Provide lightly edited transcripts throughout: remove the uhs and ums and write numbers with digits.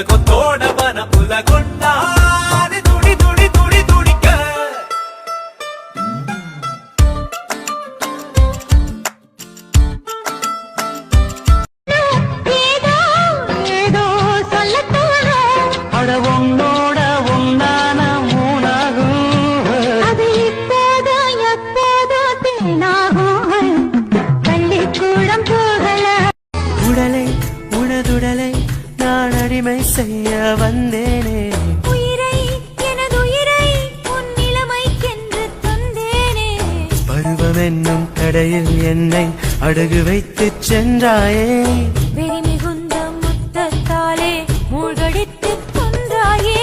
கொத்தோட வன புல கொண்டாது துடி துடி துடி துடிக்க உன்னோட உன்னான மூணாகும் அது இப்போதோ எப்போதோ தேனாகும் பள்ளிக்கூடம் போகல உடலை உனதுடலை நான் அடிமை செய்ய வந்தேனே உயிரை எனது உயிரை உன் நிலைமைக்கென்று தந்தேனே பருவம் என்னும் கடையில் என்னை அடகு வைத்து சென்றாயே வெறி மிகுந்த முத்தத்தாலே மூழ்கடித்து கொன்றாயே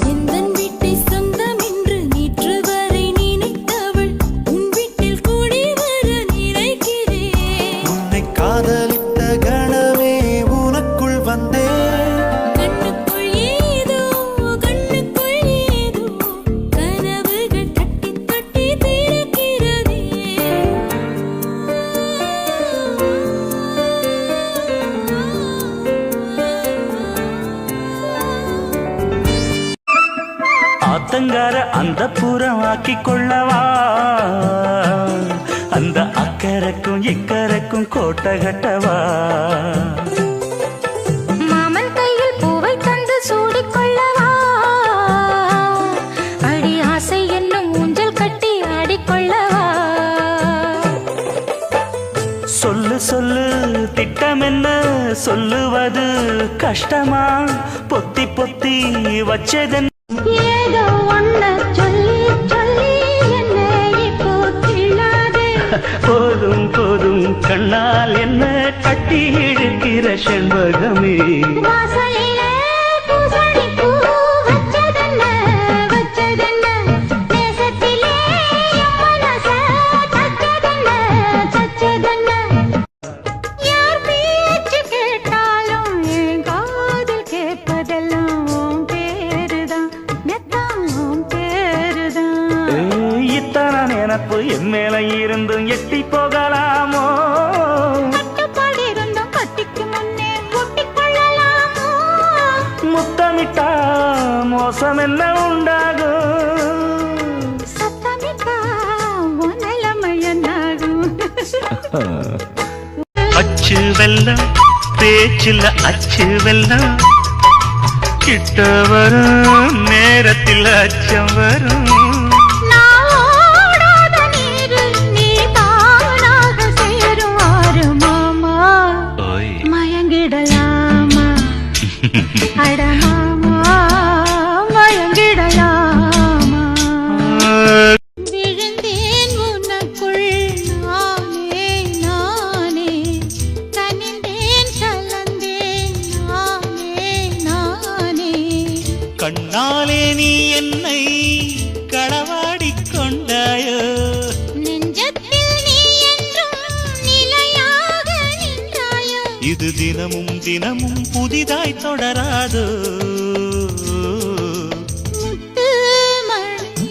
எந்தன் வீட்டை சொந்தம் என்று நேற்று வரை நினைத்தவள் உன் வீட்டில் கூடி வர நினைக்கிறேன் உன்னை காதலித்த கணமே உனக்குள் வந்தேன் கண்ணுக்குள் ஏதோ கனவுகள் தட்டி தட்டி திறக்கிறதே ஆத்தங்கார அந்த புறம் ஆக்கி கொள்ளவா அந்த அக்கறைக்கும் இக்கரைக்கும் கோட்டை கட்டவா மாமன் கையில் பூவை தந்து சூடிக்கொள்ளவா அடி ஆசை என்னும் ஊஞ்சல் கட்டி ஆடிக்கொள்ளவா சொல்லு சொல்லு திட்டம் என்ன சொல்லுவது கஷ்டமா பொத்தி பொத்தி வச்சதென்ன ஏதோ ஒன்ன சொல்லி சொல்லி என்னை இப்போ கிள்ளாதே போதும் போதும் கண்ணால் என்ன கட்டி இழுக்கிற செண்பகமே வாசலிலே பூசணி பூ வச்சதென்ன நேசத்திலே என் மனச தச்சதென்ன யார் பேச்சு கேட்டாலும் என் காதில் கேட்பதெல்லாம் உன் பேருதான் மெத்தான் உன் பேருதான் இத்தனை நினப்பு என் மேல இருந்தும் எட்டி போகலாமோ கட்டுப்பாடு இருந்தும் கட்டிக்கு முன்னே ஒட்டிக்கொள்ளலாமோ முத்தமிட்டா மோசம் என்ன உண்டாகும் சத்தமிட்டா உன் நிலைமை என்னாகும் அச்சு வெல்லம் பேச்சில் அச்சு வெல்லம் கிட்ட வரும் நேரத்தில் அச்சம் வரும் நான் ஓடாத நீரில் நீ தானாக சேருவாரு மாமா ஓய் மயங்கிடலாமா அட மாமா மயங்கிடலாமா விழுந்தேன் உனக்குள் நானே கனிந்தேன் கலந்தேன் நானே கண்ணாலே நீ என்னை களவாடிக் கொண்டாயோ நெஞ்சத்தில் நீ என்றும் நிலையாக நின்றாயோ இது தினமும் தினமும் புதிதாய் தொடராதோ முத்து மணி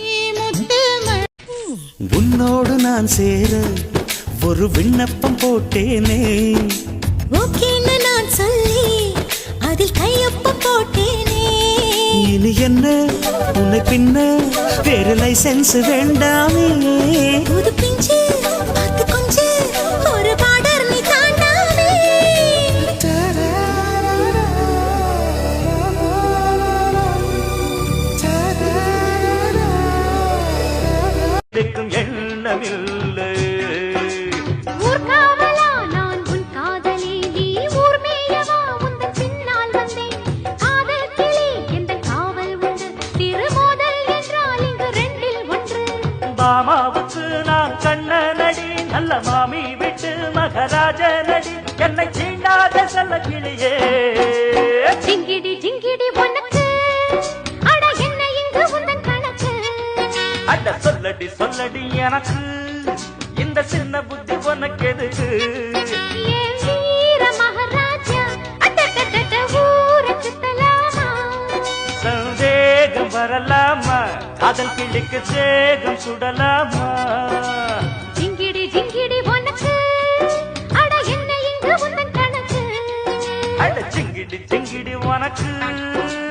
உன்னோடு நான் சேர ஒரு விண்ணப்பம் போட்டேனே ஓகேன்னு நான் சொல்லி அதில் கையொப்பம் போட்டேனே இனி என்ன உன்னை பின்ன வேறு லைசென்ஸ் வேண்டாமே புது பிஞ்சு பார்த்து கொஞ்சு ஒரு பார்டர் நீ தாண்டாமே இருக்கும் எண்ணமில்லை ஊர்காவலா நான் உன் காதலி நீ ஊர் மேயவா உந்தன் பின்னால் வந்தேன் காதல் கிளி எந்த காவல் உண்டு திருமோதல் என்றால் இங்கு ரெண்டில் ஒன்று மாமாவுக்கு நான் கண்ணனடி நல்ல மாமி விட்டு மகராஜனடி என்னை சீண்டாத செல்ல கிளியே ஜிங்கிடி ஜிங்கிடி உனக்கு அட என்ன இங்கு உந்தன் கணக்கு அட சொல்லடி சொல்லடி எனக்கு இந்த சின்ன புத்தி உனக்கு எதுக்கு ஏன் வீர மகாராஜா அட்டட்டட்ட ஊரை சுத்தலாமா சந்தேகம் வரலாமா காதல் கிளிக்கு சேகம் சுடலாமா ஜிங்கிடி ஜிங்கிடி உனக்கு அட என்ன இங்கு உந்தன் கணக்கு அட சிங்க ஜிங்கிடி ஜிங்கிடி உனக்கு